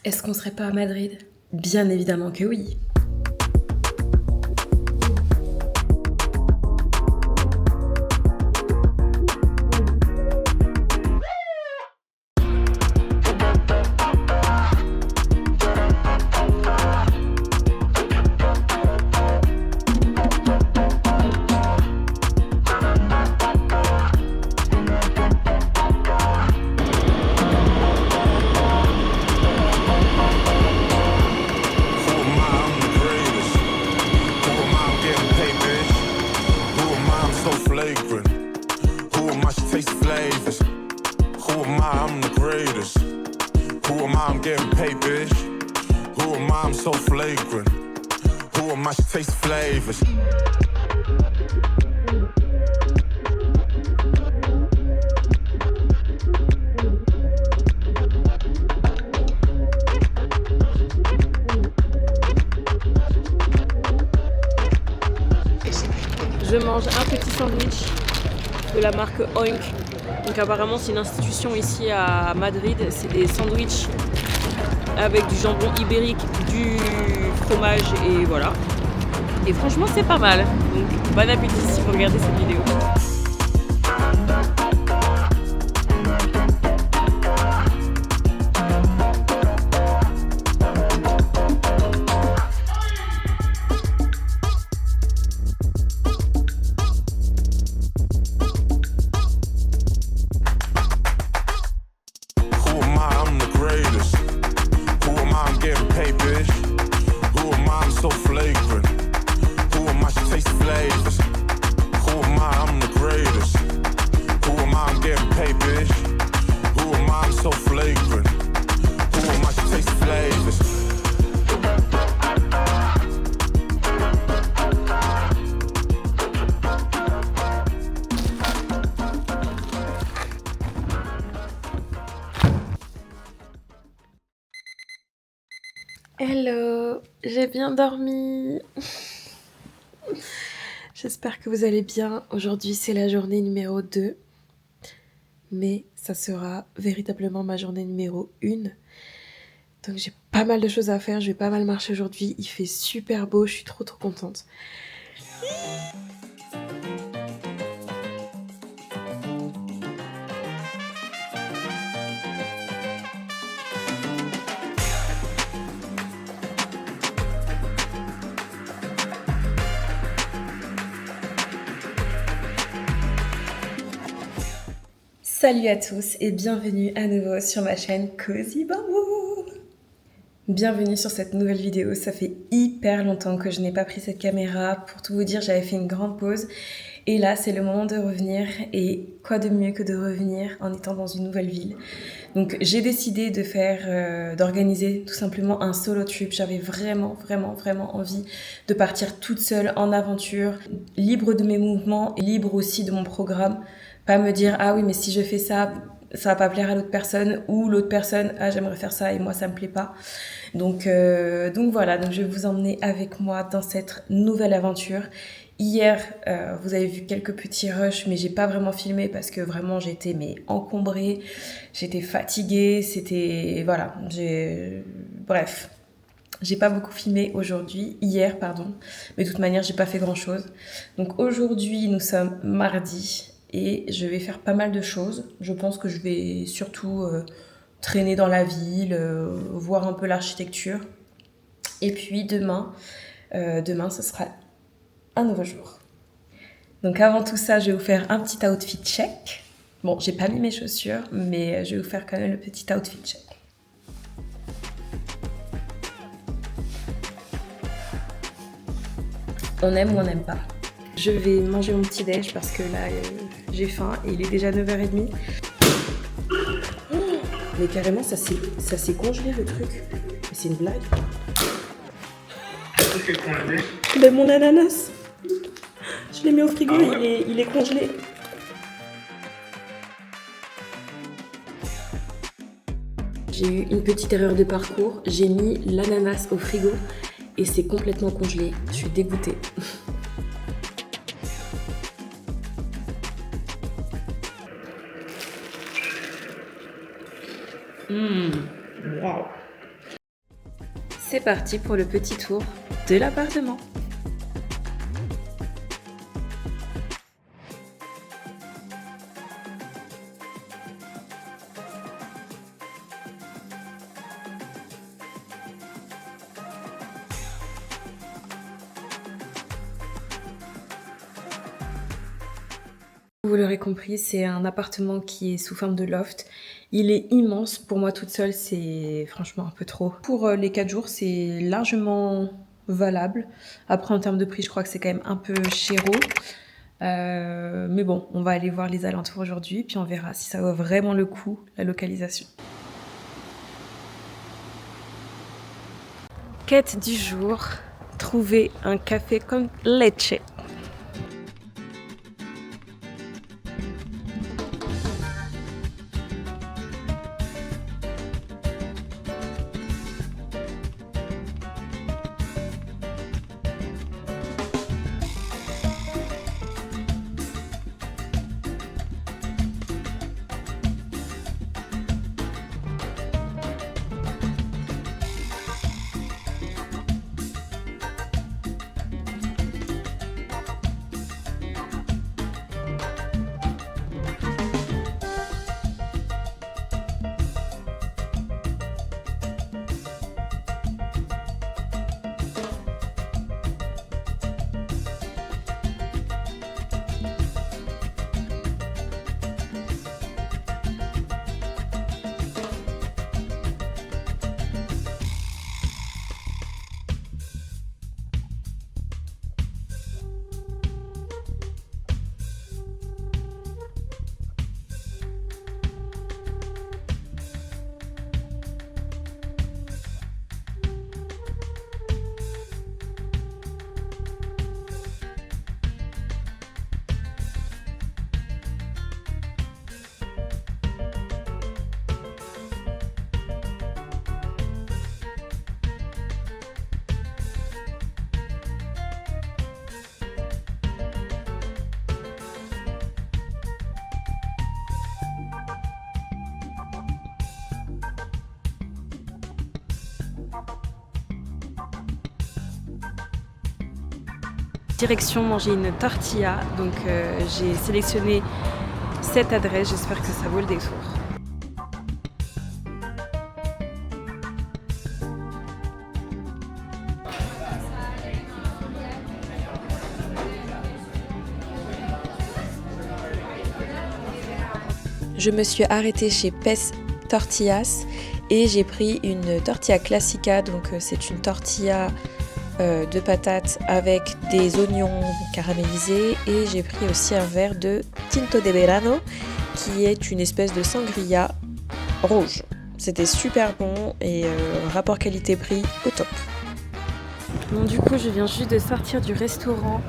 Est-ce qu'on serait pas à Madrid? Bien évidemment que oui. Je mange un petit sandwich de la marque Oink. Donc apparemment c'est une institution ici à Madrid. C'est des sandwichs avec du jambon ibérique, du fromage et voilà. Et franchement c'est pas mal. Donc bon appétit si vous regardez cette vidéo. Hello, j'ai bien dormi. J'espère que vous allez bien. Aujourd'hui, c'est la journée numéro 2. Mais ça sera véritablement ma journée numéro 1. Donc j'ai pas mal de choses à faire. Je vais pas mal marcher aujourd'hui. Il fait super beau. Je suis trop contente. Salut à tous et bienvenue à nouveau sur ma chaîne Cozy Bamboo. Bienvenue sur cette nouvelle vidéo. Ça fait hyper longtemps que je n'ai pas pris cette caméra. Pour tout vous dire, j'avais fait une grande pause. Et là, c'est le moment de revenir. Et quoi de mieux que de revenir en étant dans une nouvelle ville. Donc j'ai décidé de faire, d'organiser tout simplement un solo trip. J'avais vraiment envie de partir toute seule en aventure, libre de mes mouvements et libre aussi de mon programme. Pas me dire ah oui mais si je fais ça, ça va pas plaire à l'autre personne ou l'autre personne ah j'aimerais faire ça et moi ça me plaît pas. Donc voilà, donc je vais vous emmener avec moi dans cette nouvelle aventure. Hier, vous avez vu quelques petits rushs, mais j'ai pas vraiment filmé parce que vraiment j'étais encombrée, j'étais fatiguée, voilà, bref. J'ai pas beaucoup filmé hier pardon, mais de toute manière j'ai pas fait grand chose. Donc aujourd'hui nous sommes mardi et je vais faire pas mal de choses. Je pense que je vais surtout traîner dans la ville, voir un peu l'architecture. Et puis demain ce sera un nouveau jour. Donc avant tout ça, je vais vous faire un petit outfit check. Bon, j'ai pas mis mes chaussures, mais je vais vous faire quand même le petit outfit check. On aime ou on n'aime pas. Je vais manger mon petit déj parce que là, j'ai faim et il est déjà 9h30. Mais carrément, ça s'est congelé le truc. C'est une blague. Qu'est-ce qui est congelé? Ben mon ananas. Je l'ai mis au frigo, il est congelé. J'ai eu une petite erreur de parcours. J'ai mis l'ananas au frigo et c'est complètement congelé. Je suis dégoûtée. Waouh. C'est parti pour le petit tour de l'appartement. Vous l'aurez compris, c'est un appartement qui est sous forme de loft. Il est immense. Pour moi toute seule, c'est franchement un peu trop. Pour les 4 jours, c'est largement valable. Après, en termes de prix, je crois que c'est quand même un peu chéro. Mais bon, on va aller voir les alentours aujourd'hui, puis on verra si ça vaut vraiment le coup, la localisation. Quête du jour, trouver un café con leche. Direction manger une tortilla, donc j'ai sélectionné cette adresse, j'espère que ça vaut le détour. Je me suis arrêtée chez Pes Tortillas et j'ai pris une tortilla classica, donc c'est une tortilla de patates avec des oignons caramélisés, et j'ai pris aussi un verre de Tinto de Verano qui est une espèce de sangria rouge. C'était super bon et rapport qualité-prix au top. Bon, du coup je viens juste de sortir du restaurant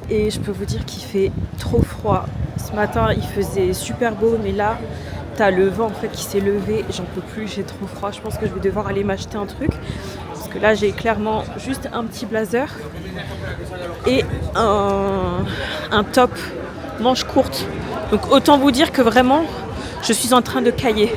et je peux vous dire qu'il fait trop froid. Ce matin il faisait super beau, mais là t'as le vent en fait qui s'est levé, j'en peux plus, j'ai trop froid. Je pense que je vais devoir aller m'acheter un truc. Parce que là j'ai clairement juste un petit blazer et un top manche courte. Donc autant vous dire que vraiment je suis en train de cailler.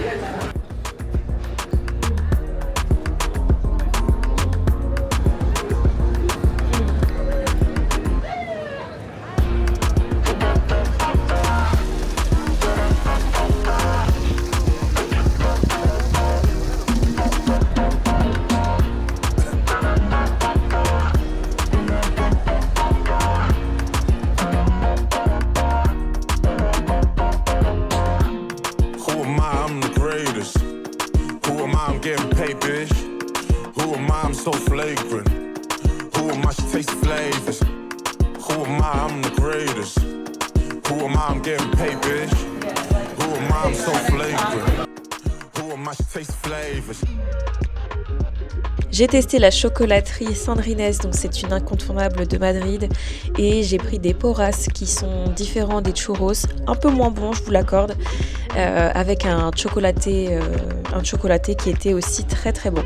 so flagrant. Who am I to taste flavors? Who am I? I'm the greatest. Who am I? I'm getting paid, bitch. Who am I? I'm so flagrant. Who am I to taste flavors? J'ai testé la chocolaterie Sandrines, donc c'est une incontournable de Madrid, et j'ai pris des porras qui sont différents des churros, un peu moins bons, je vous l'accorde, avec un chocolaté qui était aussi très très bon.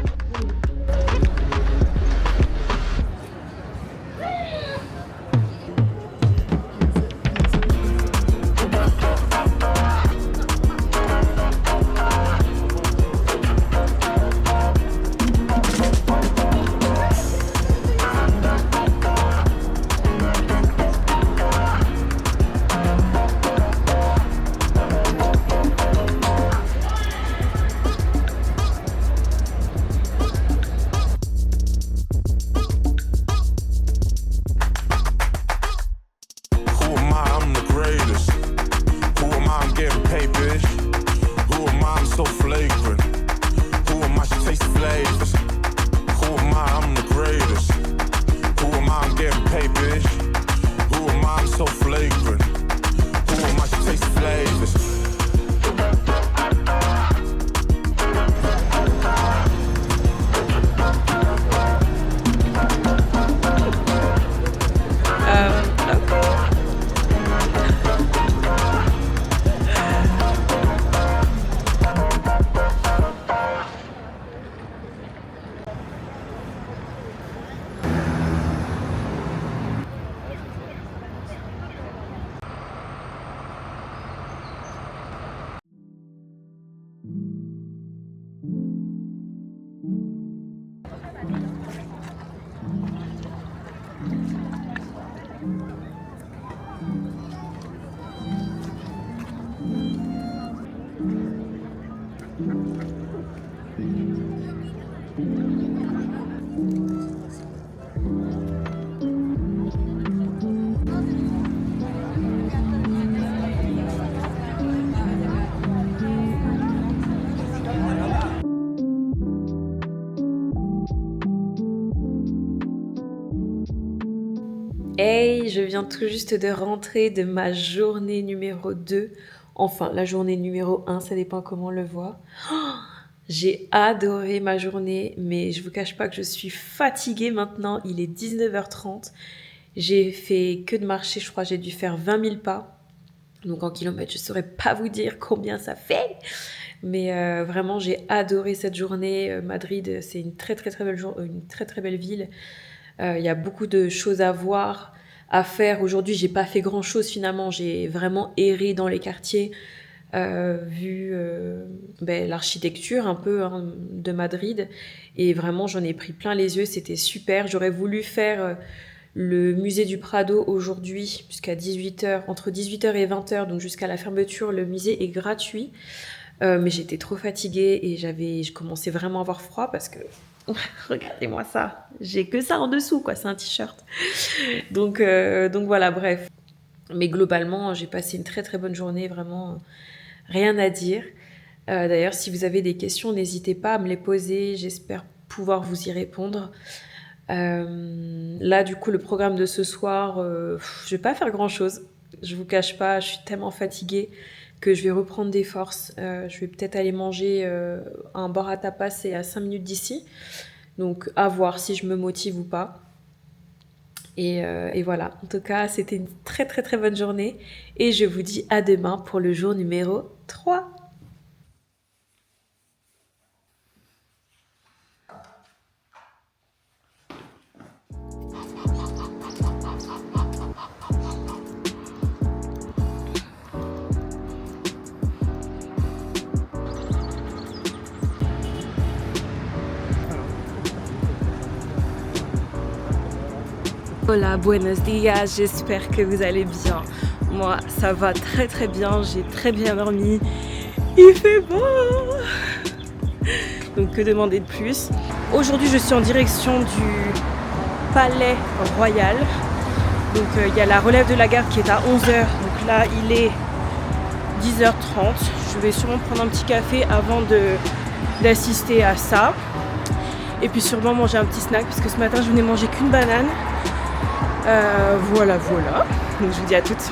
Hey, je viens tout juste de rentrer de ma journée numéro 2. Enfin, la journée numéro 1, ça dépend comment on le voit. Oh, j'ai adoré ma journée, mais je vous cache pas que je suis fatiguée maintenant. Il est 19h30. J'ai fait que de marcher, je crois que j'ai dû faire 20 000 pas. Donc en kilomètres, je saurais pas vous dire combien ça fait. Mais vraiment, j'ai adoré cette journée. Madrid, c'est une très très belle une très belle ville. Il y a beaucoup de choses à voir, à faire. Aujourd'hui, j'ai pas fait grand chose finalement. J'ai vraiment erré dans les quartiers, vu l'architecture un peu de Madrid. Et vraiment, j'en ai pris plein les yeux. C'était super. J'aurais voulu faire le musée du Prado aujourd'hui jusqu'à 18h, entre 18h et 20h, donc jusqu'à la fermeture. Le musée est gratuit. Mais j'étais trop fatiguée et je commençais vraiment à avoir froid parce que regardez-moi ça, j'ai que ça en dessous quoi, c'est un t-shirt. Donc voilà, bref. Mais globalement, j'ai passé une très très bonne journée, vraiment rien à dire. D'ailleurs, si vous avez des questions, n'hésitez pas à me les poser, j'espère pouvoir vous y répondre. Là, du coup, le programme de ce soir, je vais pas faire grand chose. Je vous cache pas, je suis tellement fatiguée que je vais reprendre des forces. Je vais peut-être aller manger un bar à tapas, c'est à 5 minutes d'ici. Donc, à voir si je me motive ou pas. Et voilà. En tout cas, c'était une très très très bonne journée. Et je vous dis à demain pour le jour numéro 3. Hola, buenos días, j'espère que vous allez bien. Moi, ça va très très bien, j'ai très bien dormi. Il fait beau. Donc que demander de plus? Aujourd'hui, je suis en direction du Palais Royal. Donc il y a la relève de la gare qui est à 11h. Donc là, il est 10h30. Je vais sûrement prendre un petit café avant d'assister à ça. Et puis sûrement manger un petit snack parce que ce matin, je venais manger qu'une banane. Voilà. Donc je vous dis à toutes.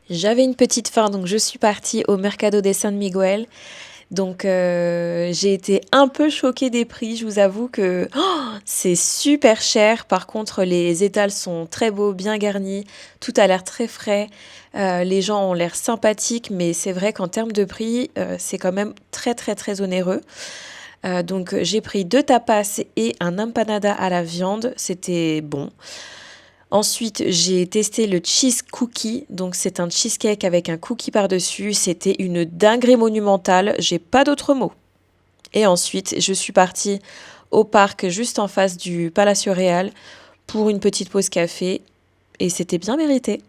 J'avais une petite faim, donc je suis partie au Mercado de San Miguel. Donc j'ai été un peu choquée des prix, je vous avoue que c'est super cher. Par contre, les étals sont très beaux, bien garnis, tout a l'air très frais. Les gens ont l'air sympathiques, mais c'est vrai qu'en termes de prix, c'est quand même très très très onéreux. Donc j'ai pris 2 tapas et un empanada à la viande, c'était bon. Ensuite, j'ai testé le cheese cookie, donc c'est un cheesecake avec un cookie par-dessus. C'était une dinguerie monumentale, j'ai pas d'autres mots. Et ensuite, je suis partie au parc juste en face du Palacio Real pour une petite pause café et c'était bien mérité.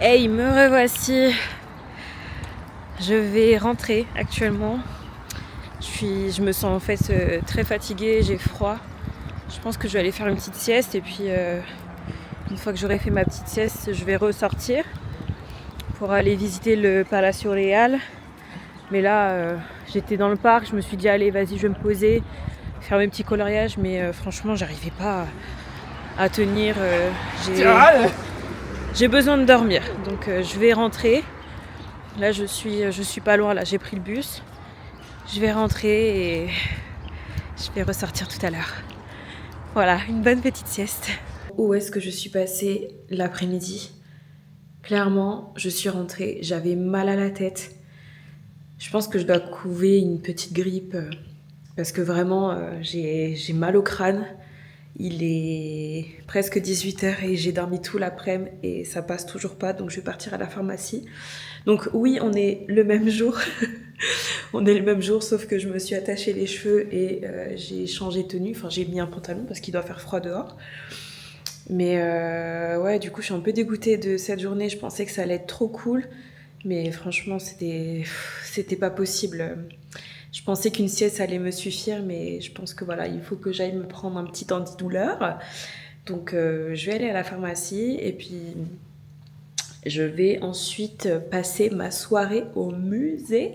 Hey, me revoici. Je vais rentrer actuellement. Je me sens en fait très fatiguée, j'ai froid. Je pense que je vais aller faire une petite sieste et puis une fois que j'aurai fait ma petite sieste, je vais ressortir pour aller visiter le Palacio Real. Mais là, j'étais dans le parc, je me suis dit allez vas-y je vais me poser, faire mes petits coloriages, mais franchement j'arrivais pas à tenir. J'ai besoin de dormir, donc je vais rentrer. Là je suis pas loin, là j'ai pris le bus. Je vais rentrer et je vais ressortir tout à l'heure. Voilà, une bonne petite sieste. Où est-ce que je suis passée l'après-midi ? Clairement, je suis rentrée, j'avais mal à la tête. Je pense que je dois couver une petite grippe parce que vraiment j'ai mal au crâne. Il est presque 18h et j'ai dormi tout l'après-midi et ça passe toujours pas, donc je vais partir à la pharmacie. Donc oui, on est le même jour. On est le même jour, sauf que je me suis attaché les cheveux et j'ai changé de tenue. Enfin, j'ai mis un pantalon parce qu'il doit faire froid dehors. Mais ouais, du coup, je suis un peu dégoûtée de cette journée. Je pensais que ça allait être trop cool. Mais franchement, c'était pas possible. Je pensais qu'une sieste allait me suffire, mais je pense que voilà, il faut que j'aille me prendre un petit antidouleur. Donc, je vais aller à la pharmacie et puis je vais ensuite passer ma soirée au musée,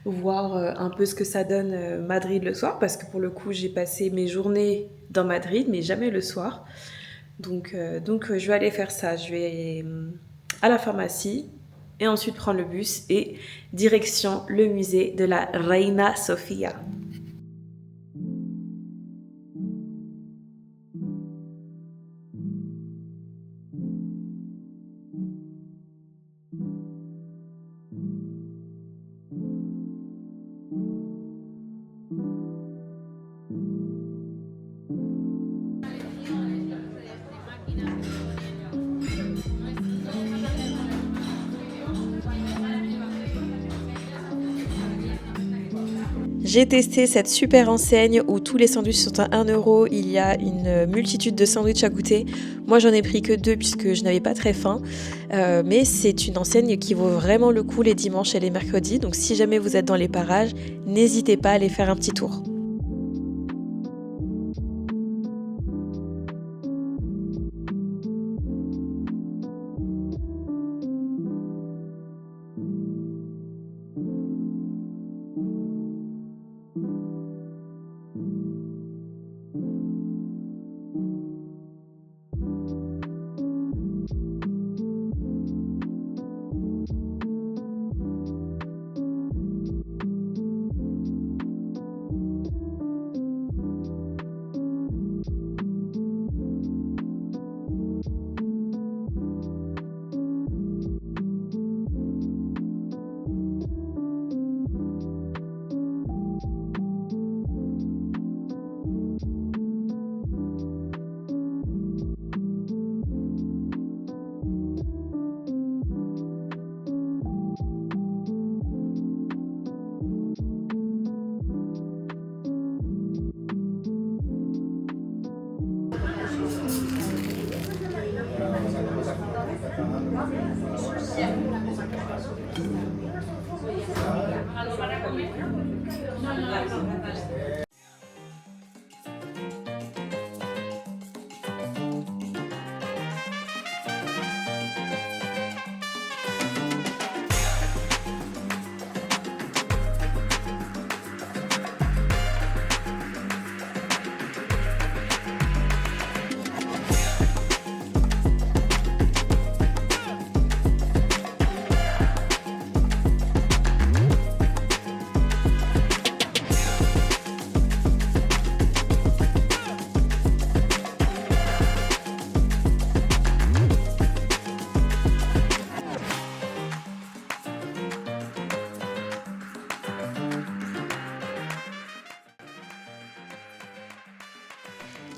voir un peu ce que ça donne Madrid le soir, parce que pour le coup, j'ai passé mes journées dans Madrid, mais jamais le soir. Donc je vais aller faire ça. Je vais à la pharmacie et ensuite prendre le bus et direction le musée de la Reina Sofía. J'ai testé cette super enseigne où tous les sandwichs sont à 1 €. Il y a une multitude de sandwichs à goûter. Moi, j'en ai pris que 2 puisque je n'avais pas très faim. Mais c'est une enseigne qui vaut vraiment le coup les dimanches et les mercredis. Donc si jamais vous êtes dans les parages, n'hésitez pas à aller faire un petit tour.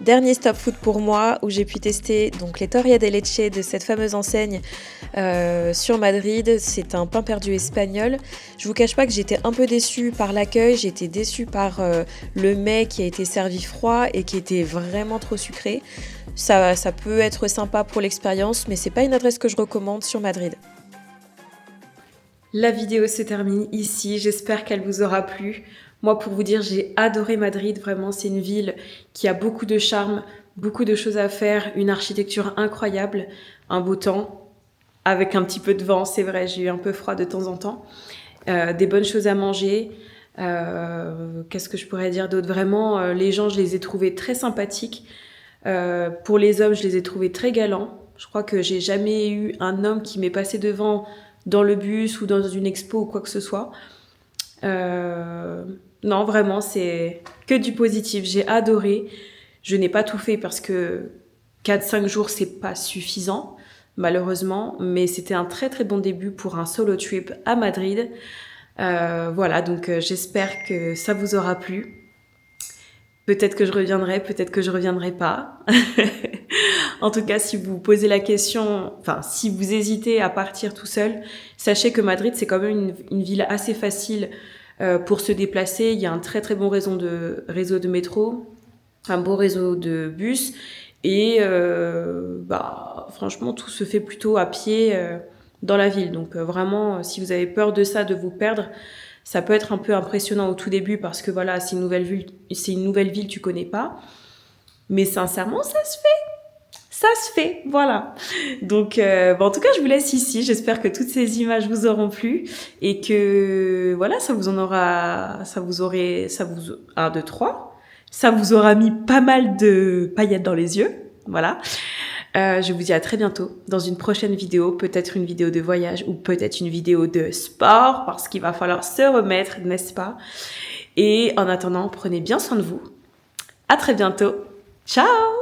Dernier stop food pour moi où j'ai pu tester donc les torrilla de leche de cette fameuse enseigne sur Madrid. C'est un pain perdu espagnol. Je vous cache pas que j'étais un peu déçue par l'accueil, j'étais déçue par le mets qui a été servi froid et qui était vraiment trop sucré. Ça peut être sympa pour l'expérience, mais c'est pas une adresse que je recommande sur Madrid. La vidéo se termine ici, j'espère qu'elle vous aura plu. Moi, pour vous dire, j'ai adoré Madrid, vraiment, c'est une ville qui a beaucoup de charme, beaucoup de choses à faire, une architecture incroyable, un beau temps, avec un petit peu de vent, c'est vrai, j'ai eu un peu froid de temps en temps, des bonnes choses à manger, qu'est-ce que je pourrais dire d'autre? Vraiment, les gens, je les ai trouvés très sympathiques, pour les hommes, je les ai trouvés très galants, je crois que j'ai jamais eu un homme qui m'est passé devant dans le bus ou dans une expo ou quoi que ce soit. Non, vraiment, c'est que du positif. J'ai adoré. Je n'ai pas tout fait parce que 4-5 jours, c'est pas suffisant, malheureusement. Mais c'était un très très bon début pour un solo trip à Madrid. Voilà, donc j'espère que ça vous aura plu. Peut-être que je reviendrai, peut-être que je reviendrai pas. En tout cas, si vous posez la question, enfin, si vous hésitez à partir tout seul, sachez que Madrid, c'est quand même une ville assez facile pour se déplacer. Il y a un très très bon réseau de métro, un beau réseau de bus et franchement, tout se fait plutôt à pied dans la ville. Donc vraiment, si vous avez peur de ça, de vous perdre, ça peut être un peu impressionnant au tout début parce que voilà, c'est une nouvelle ville, tu connais pas. Mais sincèrement, ça se fait, voilà. Donc, en tout cas, je vous laisse ici. J'espère que toutes ces images vous auront plu et que, voilà, ça vous aura mis pas mal de paillettes dans les yeux, voilà. Je vous dis à très bientôt dans une prochaine vidéo, peut-être une vidéo de voyage ou peut-être une vidéo de sport parce qu'il va falloir se remettre, n'est-ce pas? Et en attendant, prenez bien soin de vous. À très bientôt. Ciao!